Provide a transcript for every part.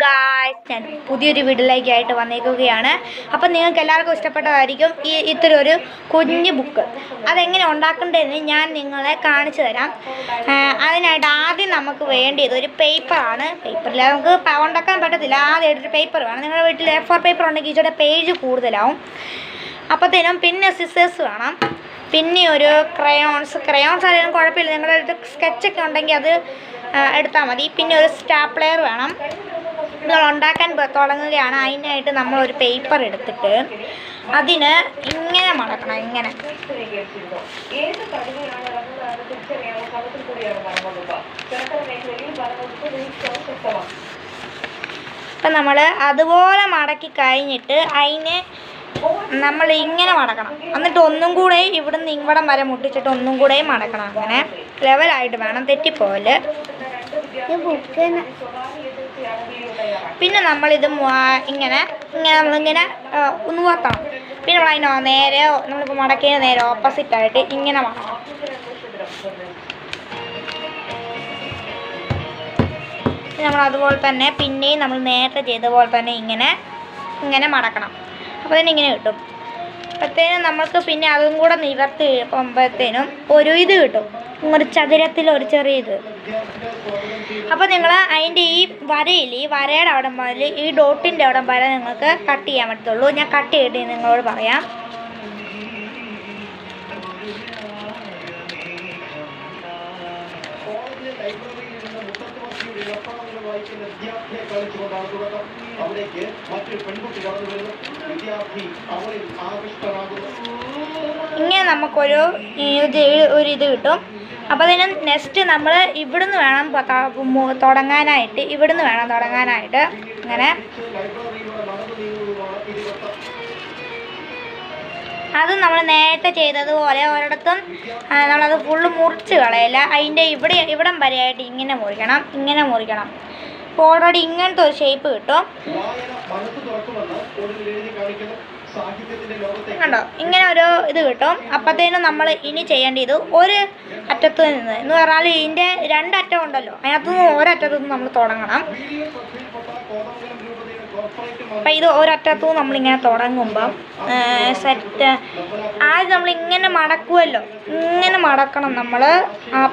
Guys, ഞാൻ പുതിയൊരു വീഡിയോയിലേക്കായിട്ട് വന്നേക്കുകയാണ്. അപ്പം നിങ്ങൾക്ക് എല്ലാവർക്കും ഇഷ്ടപ്പെട്ടതായിരിക്കും ഇത്തരം ഒരു കുഞ്ഞു ബുക്ക്. അതെങ്ങനെ ഉണ്ടാക്കേണ്ടതെന്ന് ഞാൻ നിങ്ങളെ കാണിച്ചു തരാം. അതിനായിട്ട് ആദ്യം നമുക്ക് വേണ്ടിയത് ഒരു പേപ്പറാണ്. പേപ്പറിൽ നമുക്ക് ഉണ്ടാക്കാൻ പറ്റത്തില്ല, ആദ്യമായിട്ടൊരു പേപ്പർ വേണം. നിങ്ങളുടെ വീട്ടിൽ A4 പേപ്പർ ഉണ്ടെങ്കിൽ ഇച്ചിരി പേജ് കൂടുതലാവും. അപ്പോഴത്തേനും പിന്നെ സിസേഴ്സ് വേണം, പിന്നെ ഒരു ക്രയോൺസ് ആയാലും കുഴപ്പമില്ല, നിങ്ങളുടെ അടുത്ത് സ്കെച്ചൊക്കെ ഉണ്ടെങ്കിൽ അത് എടുത്താൽ മതി. പിന്നെ ഒരു സ്റ്റാപ്ലെയർ വേണം. നിങ്ങൾ ഉണ്ടാക്കാൻ തുടങ്ങുകയാണ്. അതിനായിട്ട് നമ്മളൊരു പേപ്പർ എടുത്തിട്ട് അതിന് ഇങ്ങനെ മടക്കണം. ഇങ്ങനെ ഇപ്പം നമ്മൾ അതുപോലെ മടക്കി കഴിഞ്ഞിട്ട് അതിന് നമ്മൾ ഇങ്ങനെ മടക്കണം. എന്നിട്ട് ഒന്നും കൂടെ ഇവിടുന്ന് ഇവിടം വരെ മുട്ടിച്ചിട്ട് ഒന്നും കൂടെ മടക്കണം. അങ്ങനെ ലെവലായിട്ട് വേണം, തെറ്റിപ്പോല്. പിന്നെ നമ്മളിത് ഇങ്ങനെ നമ്മളിങ്ങനെ ഉന്നുവക്കണം. പിന്നെ നമ്മളതിനോ നേരെ നമ്മളിപ്പോൾ മടക്കിയ നേരെ ഓപ്പോസിറ്റായിട്ട് ഇങ്ങനെ മടക്കണം. നമ്മൾ അതുപോലെ തന്നെ പിന്നെയും നമ്മൾ നേരത്തെ ചെയ്ത പോലെ തന്നെ ഇങ്ങനെ മടക്കണം. അപ്പോൾ തന്നെ ഇങ്ങനെ കിട്ടും. അപ്പോഴത്തേനും നമുക്ക് പിന്നെ അതും കൂടെ നിവർത്തി പോകുമ്പോഴത്തേനും ഒരു ഇത് കിട്ടും, ഒരു ചതുരത്തിൽ ഒരു ചെറിയ ഇത്. അപ്പോൾ നിങ്ങൾ അതിൻ്റെ ഈ വരയില്ല, ഈ വരയുടെ അവിടെ മുതൽ ഈ ഡോട്ടിൻ്റെ അവിടെ വരെ നിങ്ങൾക്ക് കട്ട് ചെയ്യാൻ പറ്റത്തുള്ളൂ. ഞാൻ കട്ട് ചെയ്തിട്ട് നിങ്ങളോട് പറയാം. ഇങ്ങനെ നമുക്കൊരു ഇത് കിട്ടും. അപ്പോൾ അതിന് നെക്സ്റ്റ് നമ്മൾ ഇവിടുന്ന് വേണം തുടങ്ങാനായിട്ട്. ഇങ്ങനെ അത് നമ്മൾ നേരത്തെ ചെയ്തതുപോലെ ഒരിടത്തും നമ്മളത് ഫുള്ള് മുറിച്ച് കളയില്ല. അതിൻ്റെ ഇവിടം വരെയായിട്ട് ഇങ്ങനെ മുറിക്കണം. അപ്പോൾ ഓൾറെഡി ഇങ്ങനത്തെ ഒരു ഷേപ്പ് കിട്ടും. കണ്ടോ, ഇങ്ങനെ ഒരു ഇത് കിട്ടും. അപ്പോഴത്തേനും നമ്മൾ ഇനി ചെയ്യേണ്ടത് ഒരു അറ്റത്ത് നിന്ന് എന്ന് പറഞ്ഞാൽ ഇതിൻ്റെ രണ്ടറ്റം ഉണ്ടല്ലോ, അതിനകത്തുനിന്ന് ഒരറ്റത്തുനിന്ന് നമ്മൾ തുടങ്ങണം. അപ്പം ഇത് ഒരറ്റത്തുനിന്ന് നമ്മളിങ്ങനെ തുടങ്ങുമ്പം സെറ്റ് ആദ്യം നമ്മളിങ്ങനെ മടക്കുമല്ലോ, ഇങ്ങനെ മടക്കണം നമ്മൾ.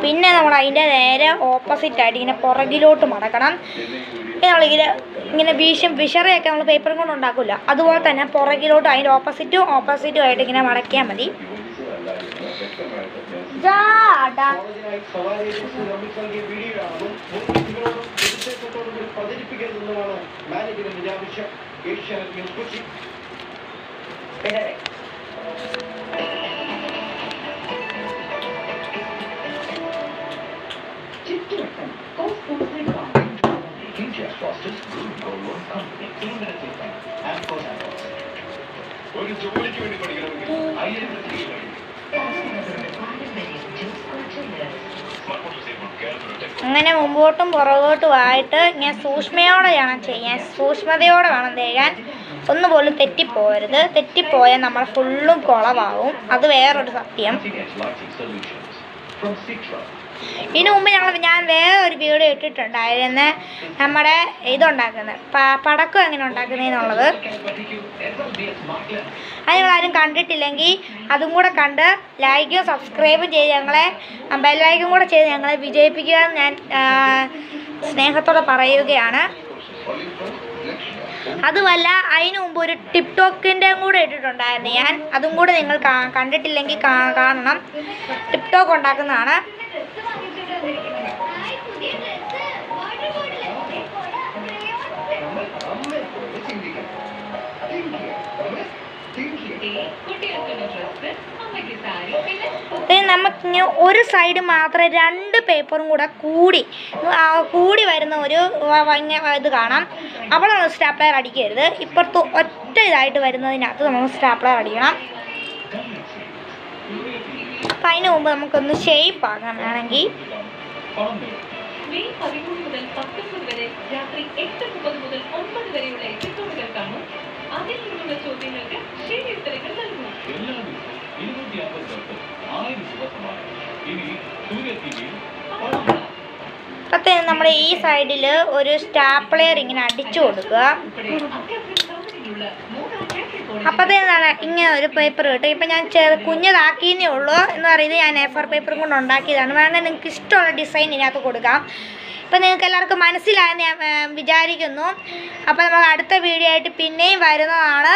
പിന്നെ നമ്മൾ അതിൻ്റെ നേരെ ഓപ്പോസിറ്റായിട്ട് ഇങ്ങനെ പുറകിലോട്ട് മടക്കണം. നമ്മളിങ്ങനെ വിഷറയൊക്കെ നമ്മൾ പേപ്പറും കൊണ്ട് ഉണ്ടാക്കില്ല, അതുപോലെ തന്നെ പുറകിലോട്ട് അതിൻ്റെ ഓപ്പോസിറ്റും ആയിട്ട് ഇങ്ങനെ മടക്കിയാൽ മതി. അങ്ങനെ മുമ്പോട്ടും പുറകോട്ടും ആയിട്ട് ഇങ്ങനെ സൂക്ഷ്മതയോടെ വേണം തേയാൻ. ഒന്നുപോലും തെറ്റിപ്പോകരുത്. തെറ്റിപ്പോയാൽ നമ്മൾ ഫുള്ളും കുളമാവും. അത് വേറൊരു സത്യം. ഇതിനു മുമ്പ് ഞാൻ വേറെ ഒരു വീഡിയോ ഇട്ടിട്ടുണ്ടായിരുന്നു, നമ്മുടെ ഇതുണ്ടാക്കുന്നത് പടക്കം എങ്ങനെ ഉണ്ടാക്കുന്നതെന്നുള്ളത്. അത് നിങ്ങളാരും കണ്ടിട്ടില്ലെങ്കിൽ അതും കൂടെ കണ്ട് ലൈക്കും സബ്സ്ക്രൈബും ചെയ്ത് ഞങ്ങളെ ബെല്ലൈക്കും കൂടെ ചെയ്ത് ഞങ്ങളെ വിജയിപ്പിക്കുക എന്ന് ഞാൻ സ്നേഹത്തോടെ പറയുകയാണ്. അതുമല്ല, അതിനു മുമ്പ് ഒരു ടിക്ടോക്കിൻ്റെയും കൂടെ ഇട്ടിട്ടുണ്ടായിരുന്നു ഞാൻ. അതും കൂടെ നിങ്ങൾ കണ്ടിട്ടില്ലെങ്കിൽ കാണണം. ടിക്ടോക്ക് ഉണ്ടാക്കുന്നതാണ്. നമുക്കിങ്ങനെ ഒരു സൈഡ് മാത്രമേ 2 പേപ്പറും കൂടി വരുന്ന ഒരു ഇത് കാണാം. അവിടെ നമ്മൾ സ്റ്റാപ്ലെയർ അടിക്കരുത്. ഇപ്പുറത്ത് ഒറ്റ ഇതായിട്ട് വരുന്നതിനകത്ത് നമ്മൾ സ്റ്റാപ്ലെയർ അടിക്കണം. അപ്പം അതിന് മുമ്പ് നമുക്കൊന്ന് ഷേപ്പ് ആകാൻ വേണമെങ്കിൽ മെയ് 13 മുതൽ 19 വരെ രാത്രി 8:30 മുതൽ 9 വരെയുള്ള എപ്പിസോഡുകൾക്കാണ്. അതിൽ നിന്നുള്ള ചോദ്യങ്ങൾക്ക് ശരി ഉത്തരങ്ങൾ നൽകുന്നു. അപ്പോഴത്തേനും നമ്മുടെ ഈ സൈഡിൽ ഒരു സ്റ്റാപ്ലെയർ ഇങ്ങനെ അടിച്ചു കൊടുക്കുക. അപ്പോഴത്തേനാണ് ഇങ്ങനെ ഒരു പേപ്പർ കിട്ടും. ഇപ്പം ഞാൻ കുഞ്ഞതാക്കിയെന്നേ ഉള്ളൂ എന്ന് പറയുന്നത് ഞാൻ A4 പേപ്പറും കൊണ്ട് ഉണ്ടാക്കിയതാണ്. വേണമെങ്കിൽ നിങ്ങൾക്ക് ഇഷ്ടമുള്ള ഡിസൈൻ ഇതിനകത്ത് കൊടുക്കാം. അപ്പം നിങ്ങൾക്ക് എല്ലാവർക്കും മനസ്സിലായെന്ന് ഞാൻ വിചാരിക്കുന്നു. അപ്പോൾ നമ്മൾ അടുത്ത വീഡിയോ ആയിട്ട് പിന്നെയും വരുന്നതാണ്.